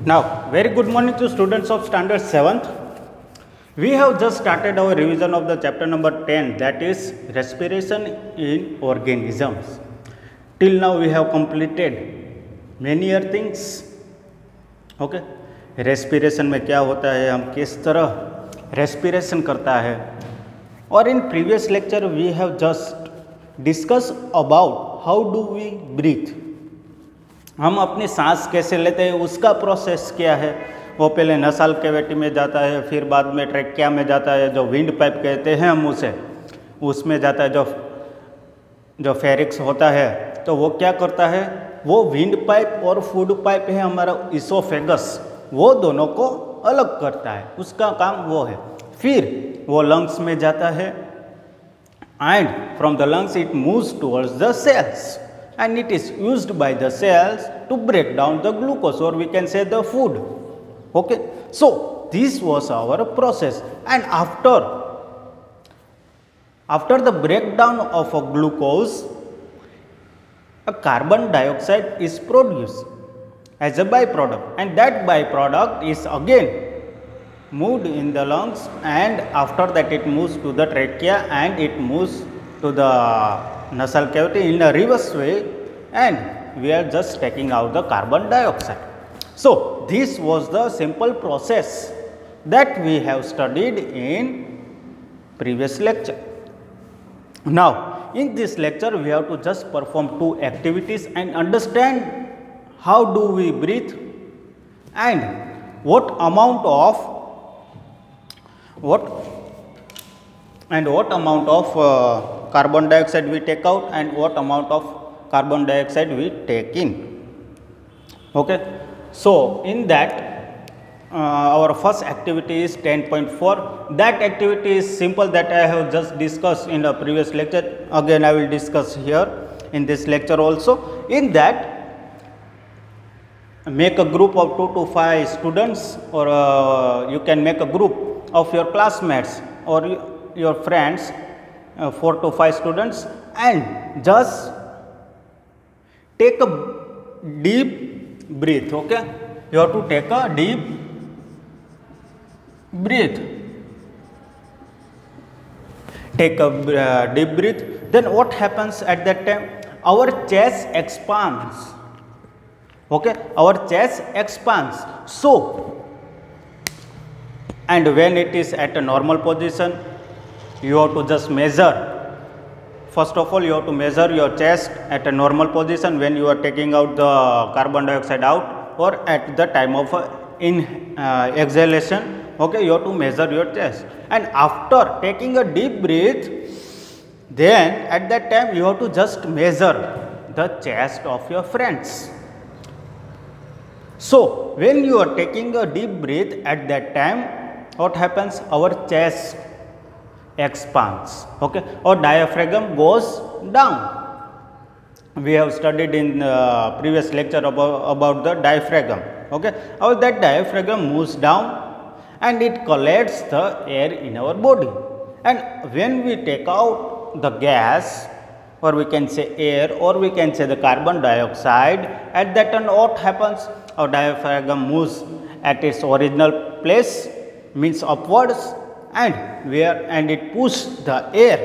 Now, very good morning to students of standard 7th. We have just started our revision of the chapter number 10, that is respiration in organisms. Till now we have completed many things. Okay, respiration में क्या होता है, हम किस तरह respiration करता है, और in previous lecture we have just discussed about how do we breathe. हम अपनी सांस कैसे लेते हैं, उसका प्रोसेस क्या है. वो पहले नसाल कैविटी में जाता है, फिर बाद में ट्रैकिया में जाता है, जो विंड पाइप कहते हैं हम उसे, उसमें जाता है. जो फेरिक्स होता है तो वो क्या करता है, वो विंड पाइप और फूड पाइप है हमारा इसोफेगस, वो दोनों को अलग करता है, उसका काम वो है. फिर वो लंग्स में जाता है and from the lungs it moves towards the cells and it is used by the cells to break down the glucose, or we can say the food. Okay, so this was our process, and after the breakdown of a glucose, a carbon dioxide is produced as a byproduct, and that byproduct is again moved in the lungs, and after that it moves to the trachea and it moves to the nasal cavity in a reverse way, and we are just taking out the carbon dioxide. So this was the simple process that we have studied in previous lecture. Now in this lecture we have to just perform two activities and understand how do we breathe and what amount of carbon dioxide we take out and what amount of carbon dioxide we take in. Okay, so in that our first activity is 10.4. that activity is simple, that I have just discussed in the previous lecture. Again I will discuss here in this lecture also. In that, make a group of 2 to 5 students, or you can make a group of your classmates or your friends, 4 to 5 students, and just take a deep breath. Okay, you have to take a deep breath. Take a deep breath. Then what happens at that time? Our chest expands. Okay, our chest expands. So, and when it is at a normal position, you have to just measure. First of all, you have to measure your chest at a normal position when you are taking out the carbon dioxide out, or at the time of exhalation. Okay, you have to measure your chest, and after taking a deep breath, then at that time you have to just measure the chest of your friends. So when you are taking a deep breath, at that time what happens? Our chest expands. Okay, or diaphragm goes down. We have studied in previous lecture about the diaphragm. Okay, or that diaphragm moves down and it collects the air in our body, and when we take out the gas, or we can say air, or we can say the carbon dioxide, at that time what happens? Our diaphragm moves at its original place, means upwards, and it pushes the air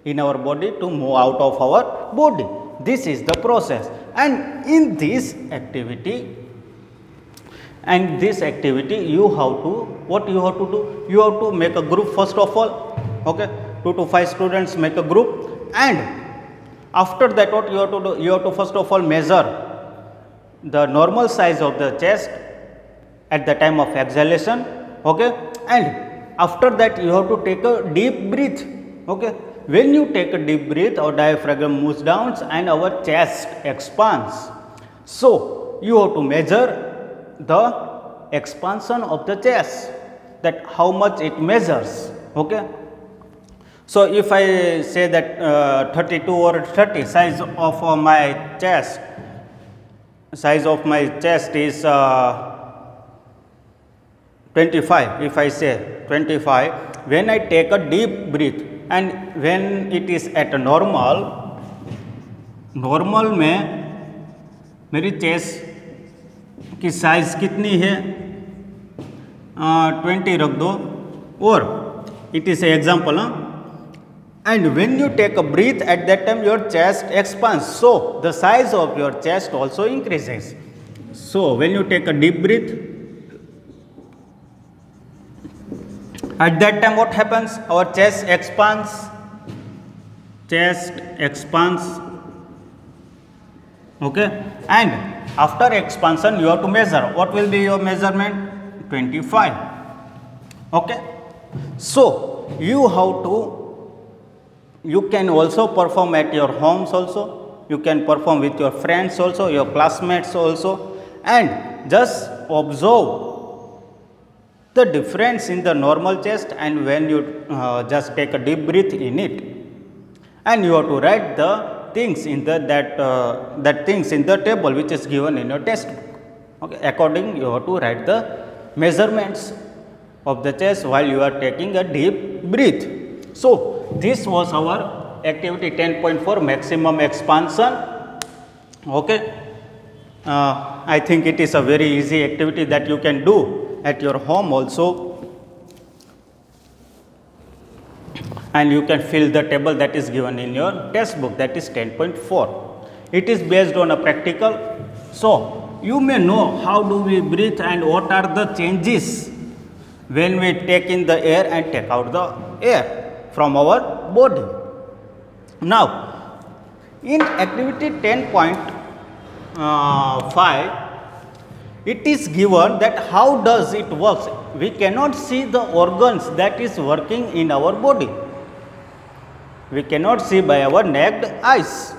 in our body to move out of our body. This is the process, and in this activity, you have to, what you have to do? You have to make a group first of all. Okay, 2 to 5 students make a group, and after that what you have to do? You have to first of all measure the normal size of the chest at the time of exhalation. Okay, and after that you have to take a deep breath. Okay, when you take a deep breath, our diaphragm moves down and our chest expands. So you have to measure the expansion of the chest, that how much it measures. Okay, so if I say that 32 or 30 size of my chest, is 25. If I say 25, when I take a deep breath and when it is at a normal में मेरी chest की size कितनी है 20 रख दो, और it is example. And when you take a breath, at that time your chest expands, so the size of your chest also increases. So when you take a deep breath, at that time what happens? Our chest expands, okay, and after expansion you have to measure. What will be your measurement? 25. Okay, so you can also perform at your homes also, you can perform with your friends also, your classmates also, and just observe the difference in the normal chest and when you just take a deep breath in it, and you have to write the things in that things in the table which is given in your textbook. Okay, according you have to write the measurements of the chest while you are taking a deep breath. So this was our activity 10.4, maximum expansion. Okay, I think it is a very easy activity that you can do at your home also, and you can fill the table that is given in your textbook, that is 10.4. It is based on a practical, so you may know how do we breathe and what are the changes when we take in the air and take out the air from our body. Now in activity 10.5 it is given that how does it works. We cannot see the organs that is working in our body, we cannot see by our naked eyes.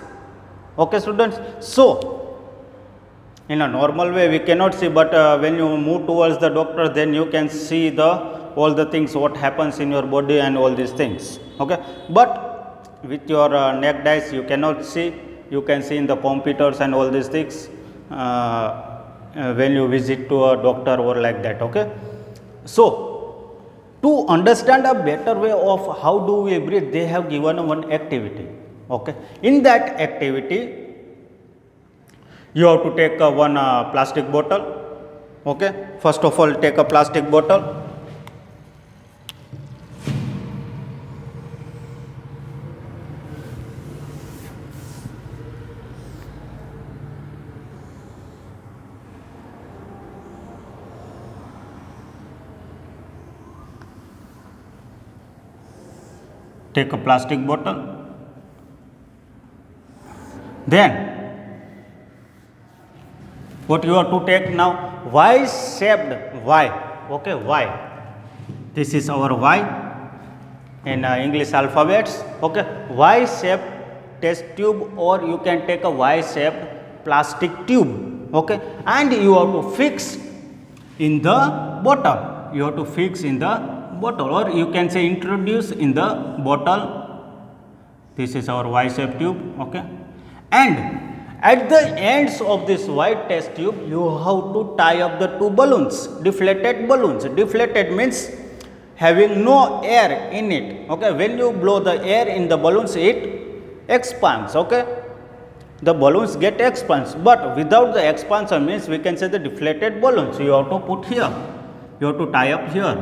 Okay students, so in a normal way we cannot see, but when you move towards the doctor, then you can see all the things what happens in your body and all these things. Okay, but with your naked eyes you cannot see, you can see in the computers and all these things when you visit to a doctor or like that. Okay, so to understand a better way of how do we breathe, they have given one activity. Okay, in that activity you have to take one plastic bottle. Okay, first of all take a plastic bottle, take a plastic bottle, then what you have to take now, Y shaped Y. Okay, Y, this is our Y in English alphabets. Okay, Y shaped test tube, or you can take a Y shaped plastic tube. Okay, and you have to fix in the bottle, you have to fix in the bottle, or you can say introduce in the bottle. This is our Y shaped tube. Okay, and at the ends of this white test tube you have to tie up the two balloons, deflated balloons. Deflated means having no air in it. Okay, when you blow the air in the balloons it expands. Okay, the balloons get expands, but without the expansion means we can say the deflated balloons. You have to put here, you have to tie up here.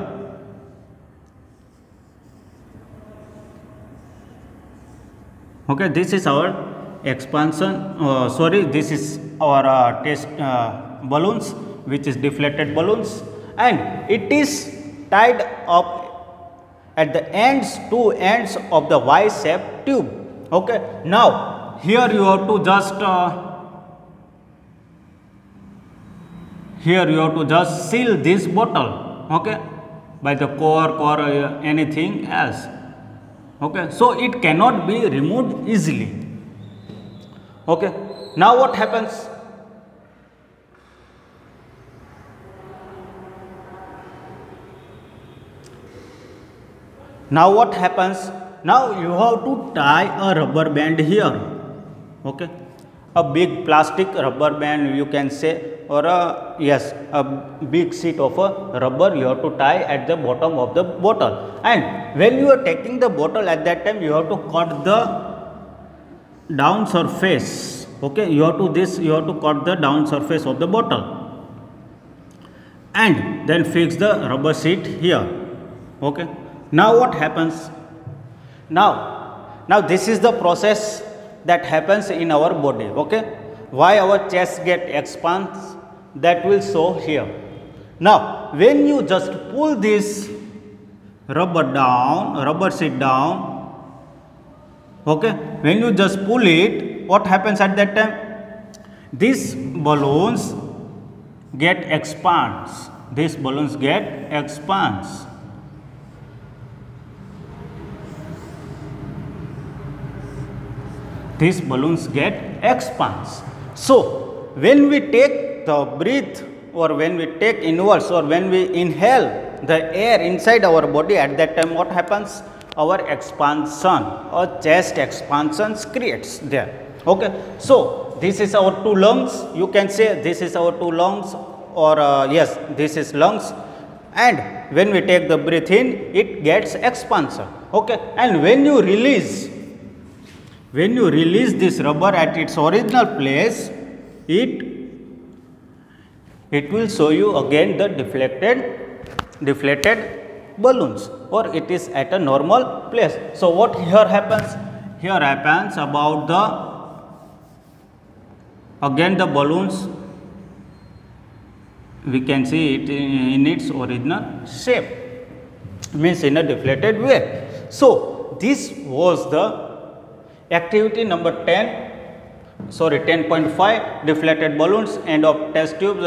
Okay, this is our expansion, this is our test balloons, which is deflated balloons, and it is tied up at the ends, two ends of the Y shaped tube. Okay, now here you have to just seal this bottle. Okay, by the cork or anything else. Okay, so it cannot be removed easily. Okay, now what happens? Now what happens? Now you have to tie a rubber band here. Okay, a big plastic rubber band you can say, or a big sheet of a rubber you have to tie at the bottom of the bottle. And when you are taking the bottle, at that time you have to cut the down surface. Okay, you have to cut the down surface of the bottle. and then fix the rubber sheet here. Okay. Now what happens? Now this is the process that happens in our body. Okay. Why our chest get expands, that will show here. Now when you just pull this rubber sheet down, okay, when you just pull it, what happens at that time? These balloons get expands. These balloons get expands. These balloons get expands. So when we take the breath, or when we take inwards, or when we inhale the air inside our body, at that time what happens? Our expansion or chest expansion creates there. Okay. So this is our two lungs. You can say this is our two lungs, or yes, this is lungs. And when we take the breath in, it gets expansion. Okay. And when you release this rubber at its original place, it will show you again the deflated balloons, or it is at a normal place. So what here happens? Here happens about again the balloons, we can see it in its original shape, means in a deflated way. So this was the activity number 10.5, deflated balloons, end of test tube,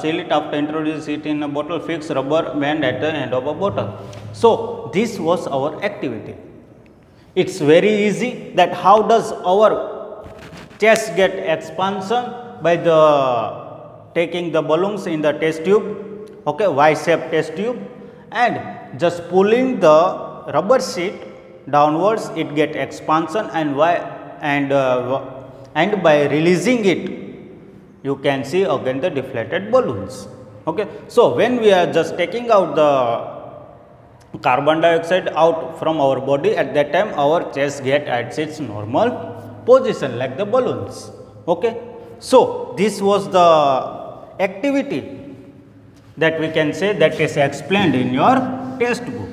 seal it after introduce it in a bottle, fix rubber band at the end of a bottle. So this was our activity. It's very easy that how does our chest get expansion? By the taking the balloons in the test tube, okay, Y-shaped test tube, and just pulling the rubber sheet downwards, it get expansion, and by releasing it, you can see again the deflated balloons. Okay. So when we are just taking out the carbon dioxide out from our body, at that time our chest get at its normal position like the balloons. Okay. So this was the activity that we can say that is explained in your textbook.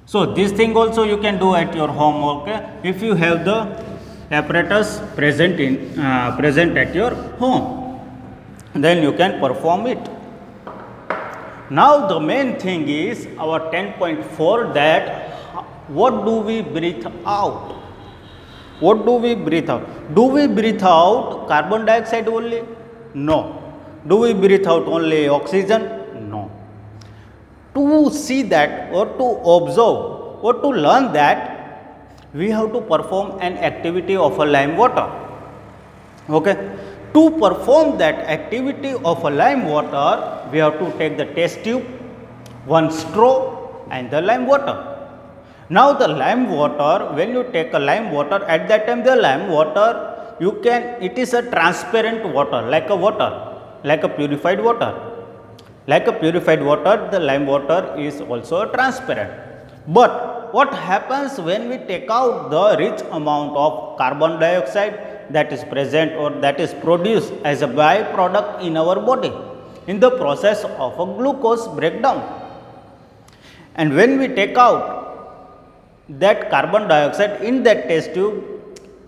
So this thing also you can do at your home. Okay. If you have the apparatus present at your home, then you can perform it. Now the main thing is our 10.4, that what do we breathe out? What do we breathe out? Do we breathe out carbon dioxide only? No. Do we breathe out only oxygen? No. To see that, or to observe, or to learn that, we have to perform an activity of a lime water. Okay. To perform that activity of a lime water, we have to take the test tube, one straw, and the lime water. Now the lime water, when you take a lime water, at that time the lime water, it is a transparent water, like a purified water. Like a purified water, the lime water is also transparent. But what happens when we take out the rich amount of carbon dioxide that is present, or that is produced as a byproduct in our body in the process of a glucose breakdown? And when we take out that carbon dioxide in that test tube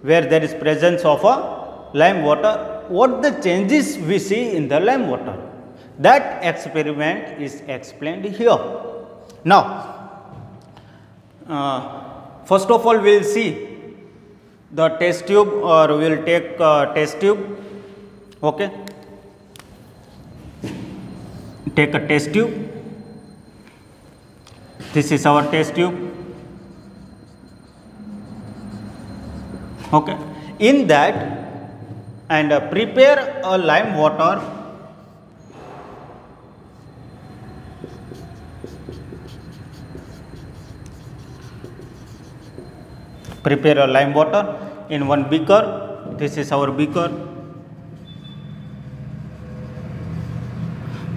where there is presence of a lime water, what the changes we see in the lime water? That experiment is explained here. Now, first of all, we will see the test tube, or we will take test tube. Okay. Take a test tube. This is our test tube. Okay. In that, and prepare a lime water. Prepare a lime water in one beaker. This is our beaker.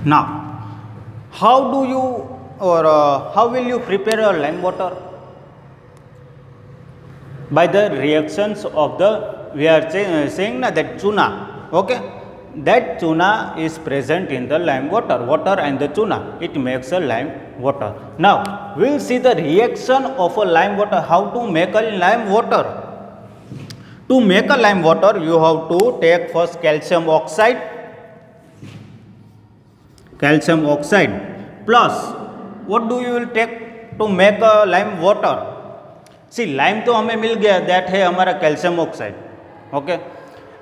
Now, how do you, or how will you prepare a lime water? By the reactions of the, we are saying that chuna. Okay, that tuna is present in the lime water, water and the tuna, it makes a lime water. Now we will see the reaction of a lime water, how to make a lime water. To make a lime water, you have to take first calcium oxide plus what do you will take to make a lime water? See, lime तो हमें मिल गया, that है हमारा calcium oxide, okay,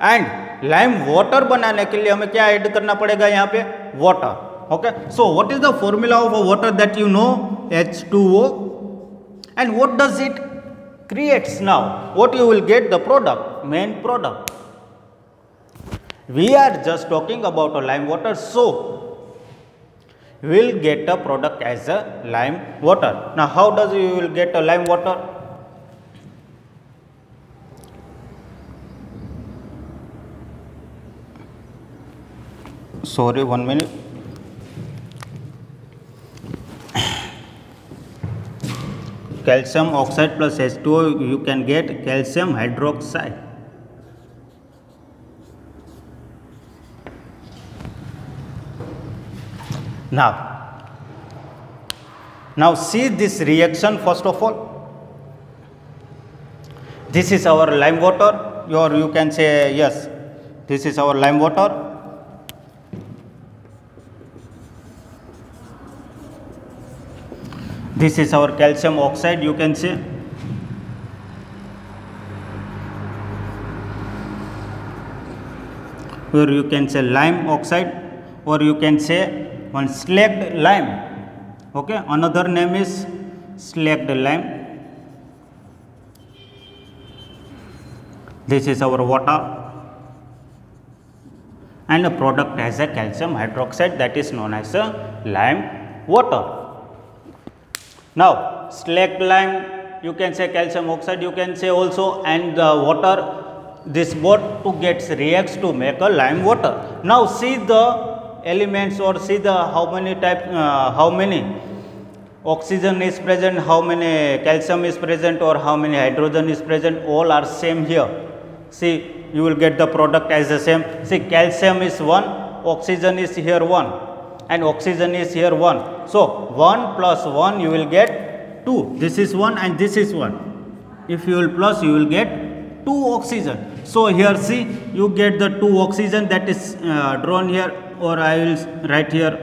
and lime water बनाने के लिए हमें क्या ऐड करना पड़ेगा यहाँ पे? Water, okay. So what is the formula of a water that you know? H2O. And what does it creates now? What you will get? The product, main product. We are just talking about a lime water, so we will get a product as a lime water. Now how does you will get a lime water? Sorry, 1 minute. Calcium oxide plus H2O, you can get calcium hydroxide. Now see this reaction first of all. This is our lime water, or you can say yes, this is our lime water. This is our calcium oxide, you can say. Or you can say lime oxide, or you can say one slacked lime. Okay, another name is slacked lime. This is our water, and a product has a calcium hydroxide, that is known as a lime water. Now slacked lime, you can say calcium oxide, you can say also, and the water, this both to gets reacts to make a lime water. Now see the elements, or see the how many type, how many oxygen is present, how many calcium is present, or how many hydrogen is present, all are same here. See, you will get the product as the same. See, calcium is 1, oxygen is here 1, and oxygen is here 1. So 1 plus 1 you will get 2. This is 1 and this is 1. If you will plus, you will get 2 oxygen. So here see, you get the 2 oxygen, that is drawn here, और I will write here.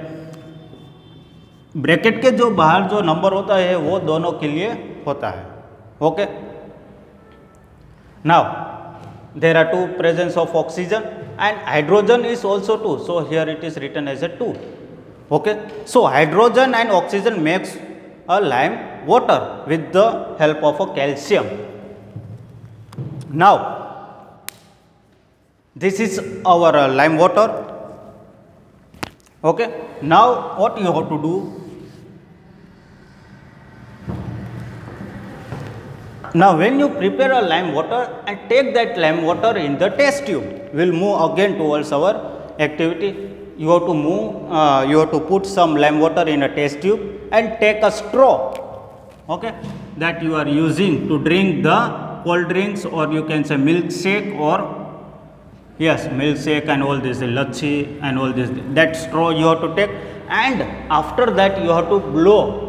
Bracket के जो बाहर जो number होता है वो दोनों के लिए होता है, okay. Now there are 2 presence of oxygen, and hydrogen is also 2, so here it is written as a 2, okay. So hydrogen and oxygen makes a lime water with the help of a calcium. Now this is our lime water, okay. Now what you have to do? Now when you prepare a lime water and take that lime water in the test tube, we will move again towards our activity. You have to move, you have to put some lime water in a test tube and take a straw, okay, that you are using to drink the cold drinks, or you can say milkshake, or yes, milkshake and all this, lassi and all this. That straw you have to take, and after that you have to blow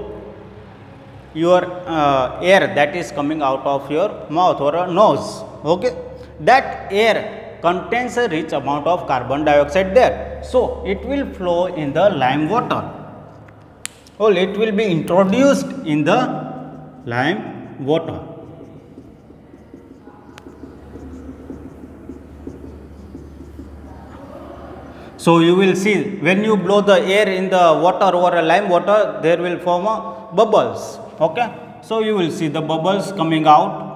your air that is coming out of your mouth or a nose, okay. That air contains a rich amount of carbon dioxide there, so it will flow in the lime water, or it will be introduced in the lime water. So you will see, when you blow the air in the water or a lime water, there will form a bubbles, okay. So you will see the bubbles coming out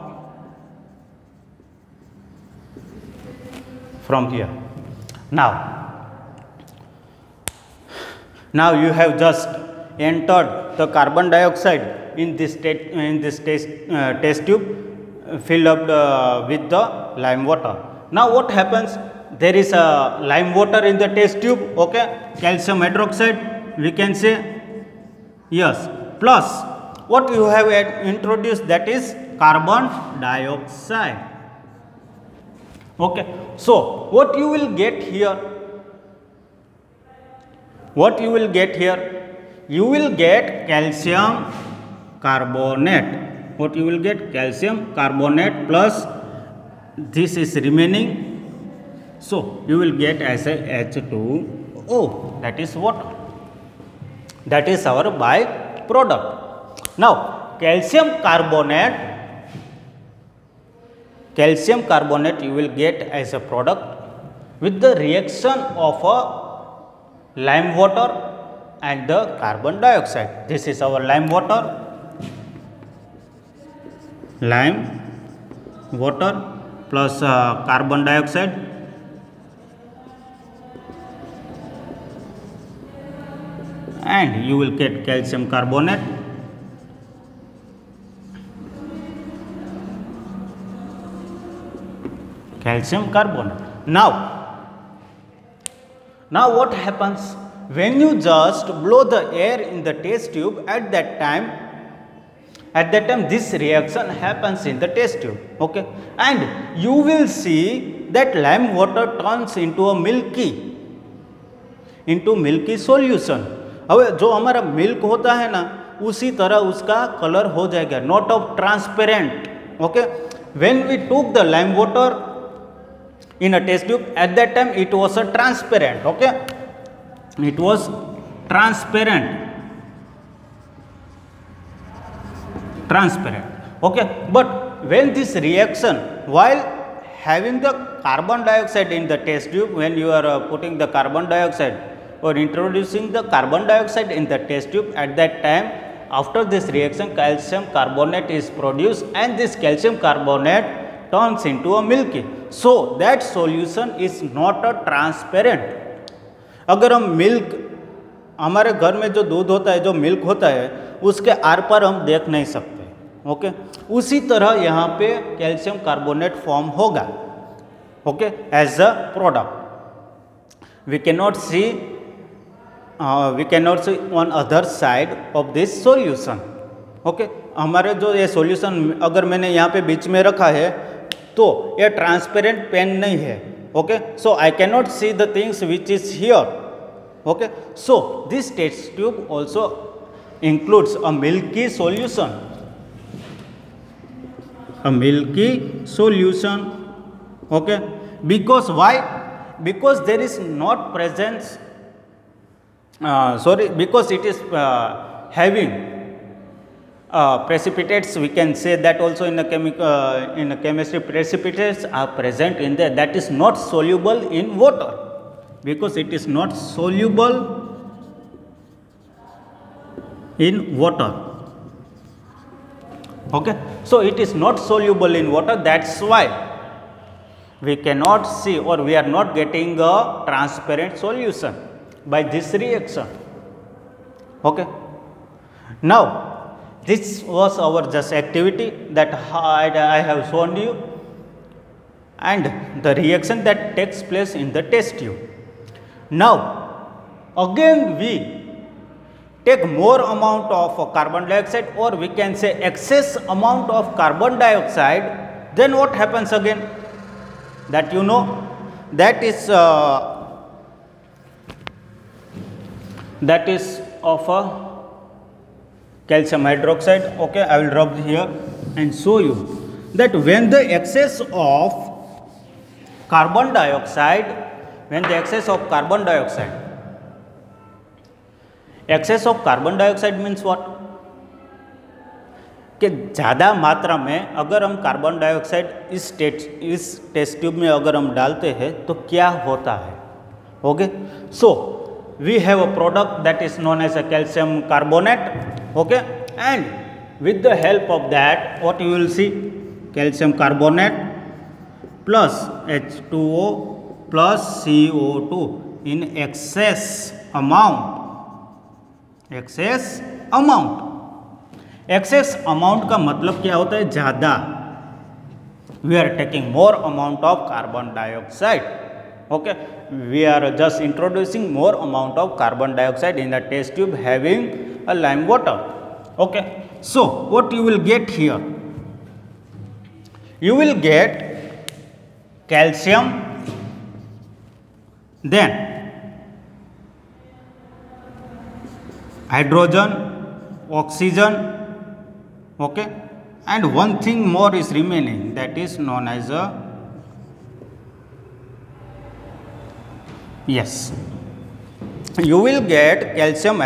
from here. Now you have just entered the carbon dioxide in this test tube, filled up with the lime water. Now what happens? There is a lime water in the test tube, okay, calcium hydroxide, we can say, yes, plus what you have introduced, that is carbon dioxide, okay. So what you will get here? what you will get here? You will get calcium carbonate. What you will get? Calcium carbonate plus this is remaining, so you will get as a H2O. That is water. That is our byproduct. Now calcium carbonate you will get as a product with the reaction of a lime water and the carbon dioxide. This is our lime water plus carbon dioxide, and you will get calcium carbonate. Now what happens when you just blow the air in the test tube? At that time this reaction happens in the test tube, okay, and you will see that lime water turns into a milky solution. अब जो हमारा milk होता है ना, उसी तरह उसका colour हो जाएगा, not of transparent, okay. When we took the lime water in a test tube, at that time it was a transparent, okay, it was transparent, okay. But when this reaction, while having the carbon dioxide in the test tube, when you are putting the carbon dioxide or introducing the carbon dioxide in the test tube, at that time after this reaction calcium carbonate is produced, and this calcium carbonate turns into a milky. So that solution is not a transparent. अगर हम milk, हमारे घर में जो दूध होता है, जो मिल्क होता है, उसके आर पार हम देख नहीं सकते, ओके. उसी तरह यहाँ पे कैल्शियम कार्बोनेट फॉर्म होगा, okay, as a product. We can not see on other side of this solution, okay. हमारे जो ये सॉल्यूशन अगर मैंने यहाँ पे बीच में रखा है तो ये ट्रांसपेरेंट पेन नहीं है, okay. So I can not see the things which is here, okay. So this test tube also includes a milky solution, okay. Because why? Because there is not presence, because it is having precipitates. We can say that also in a chemistry, precipitates are present in there, that is not soluble in water, because it is not soluble in water, okay. So it is not soluble in water, that's why we cannot see, or we are not getting a transparent solution by this reaction, okay. Now this was our just activity that I have shown you, and the reaction that takes place in the test tube. Now again we take more amount of carbon dioxide, or we can say excess amount of carbon dioxide, then what happens again? That you know, that is of a calcium hydroxide, okay. I will rub here and show you that when the excess of carbon dioxide means what? कि ज़्यादा मात्रा में अगर हम carbon dioxide इस test tube में अगर हम डालते हैं तो क्या होता है, okay. So we have a product that is known as a calcium carbonate, okay, and with the help of that what you will see, calcium carbonate plus H2O plus CO2 in excess amount का मतलब क्या होता है? ज़्यादा. We are taking more amount of carbon dioxide, okay. We are just introducing more amount of carbon dioxide in the test tube having a lime water, okay. So what you will get here? You will get calcium, then hydrogen, oxygen, okay, and one thing more is remaining, that is known as a, yes, you will get calcium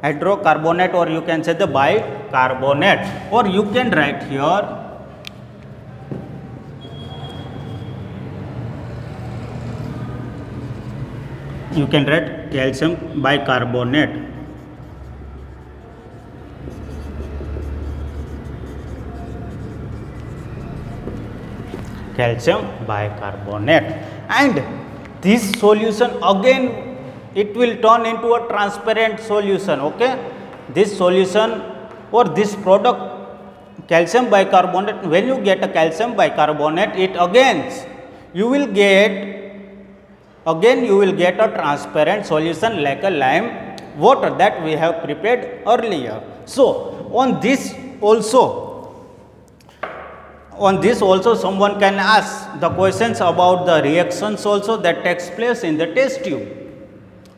hydrocarbonate, or you can say the bicarbonate, or you can write here calcium bicarbonate. Calcium bicarbonate, and this solution again it will turn into a transparent solution. Okay, this solution or this product calcium bicarbonate, when you get a calcium bicarbonate, it again you will get a transparent solution like a lime water that we have prepared earlier. So on this also someone can ask the questions about the reactions also that takes place in the test tube.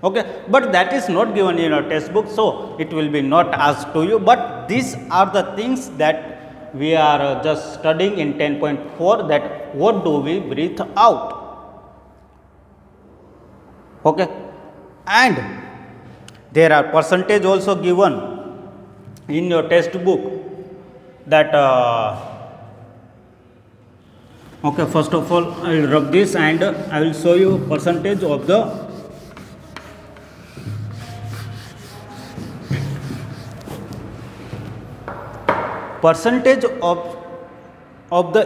Okay, but that is not given in your textbook, so it will be not asked to you, but these are the things that we are just studying in 10.4, that what do we breathe out. Okay, and there are percentage also given in your textbook, that okay, first of all I will rub this and I will show you percentage of the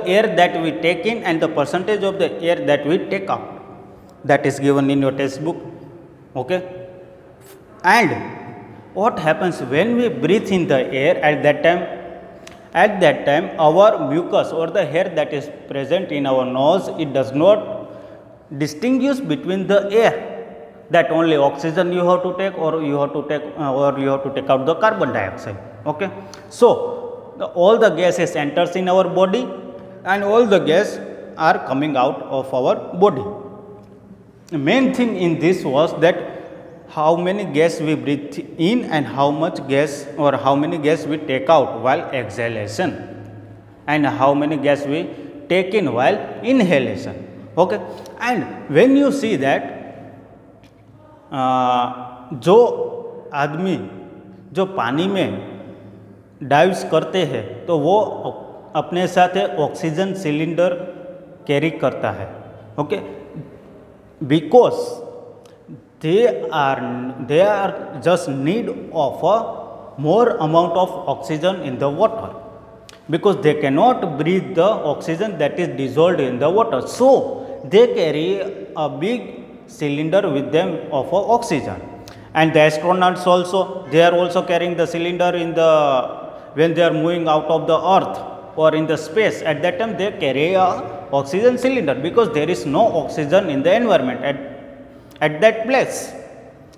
air that we take in and the percentage of the air that we take out, that is given in your textbook. Okay, and what happens when we breathe in the air, at that time our mucus or the hair that is present in our nose, it does not distinguish between the air, that only oxygen you have to take, or you have to take out the carbon dioxide. Okay, so all the gases enters in our body and all the gas are coming out of our body. The main thing in this was that how many gas we breathe in and how much gas or how many gas we take out while exhalation, and how many gas we take in while inhalation. Okay, and when you see that जो आदमी जो पानी में dives करते हैं तो वो अपने साथ ऑक्सीजन सिलेंडर कैरी करता है. Okay, because they are just need of a more amount of oxygen in the water, because they cannot breathe the oxygen that is dissolved in the water, so they carry a big cylinder with them of oxygen. And the astronauts also, they are also carrying the cylinder when they are moving out of the earth or in the space. At that time they carry a oxygen cylinder, because there is no oxygen in the environment at that place.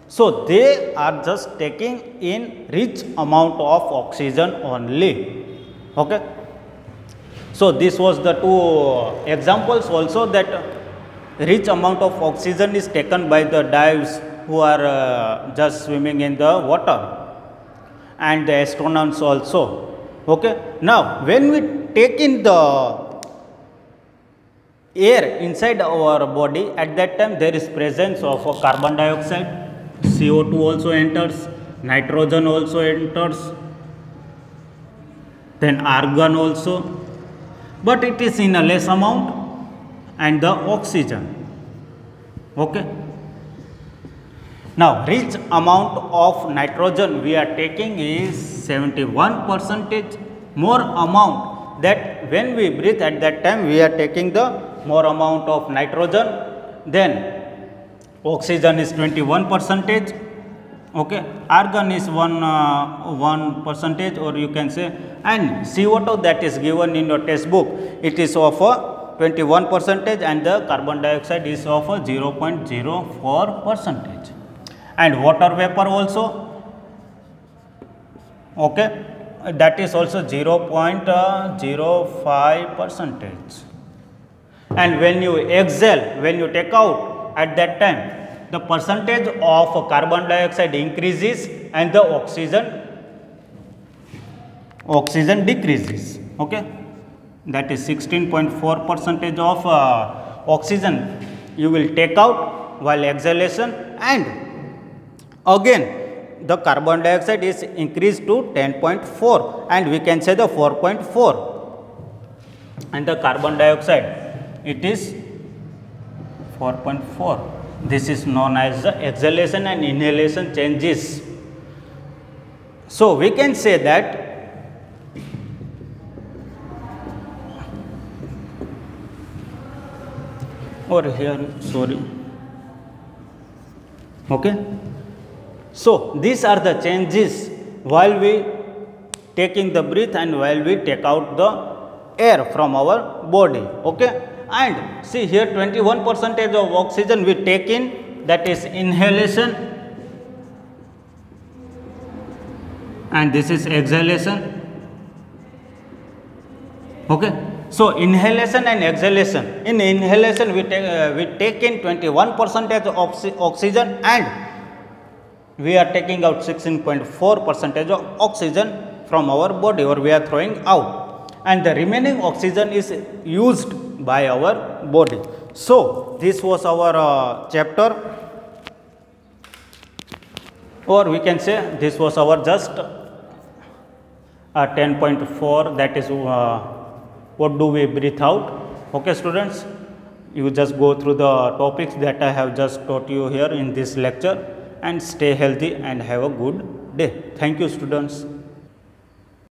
So they are just taking in rich amount of oxygen only. Okay, so this was the two examples also, that rich amount of oxygen is taken by the dives who are just swimming in the water, and the astronauts also. Okay, now when we take in the air inside our body, at that time there is presence of carbon dioxide, CO2 also enters, nitrogen also enters, then argon also, but it is in a less amount, and the oxygen. Okay, now rich amount of nitrogen we are taking is 71% more amount, that when we breathe at that time we are taking the more amount of nitrogen. Then oxygen is 21%. Okay, argon is 1%, or you can say, and CO2 that is given in your textbook, it is of 21%, and the carbon dioxide is of 0.04%, and water vapor also. Okay, that is also 0.05%. And when you exhale, when you take out, at that time the percentage of carbon dioxide increases and the oxygen decreases. Okay, that is 16.4 percentage of oxygen you will take out while exhalation, and again the carbon dioxide is increased to 10.4, and we can say the 4.4, and the carbon dioxide it is 4.4. This is known as the exhalation and inhalation changes. So we can say that over here, sorry. Okay, so these are the changes while we taking the breath and while we take out the air from our body. Okay, and see here 21 percentage of oxygen we take in, that is inhalation, and this is exhalation. Okay, so inhalation and exhalation. In inhalation we take in 21 percentage of oxygen, and we are taking out 16.4 percentage of oxygen from our body, or we are throwing out, and the remaining oxygen is used by our body. So this was our chapter, or we can say this was our just 10.4, that is what do we breathe out. Okay students, you just go through the topics that I have just taught you here in this lecture, and stay healthy and have a good day. Thank you students.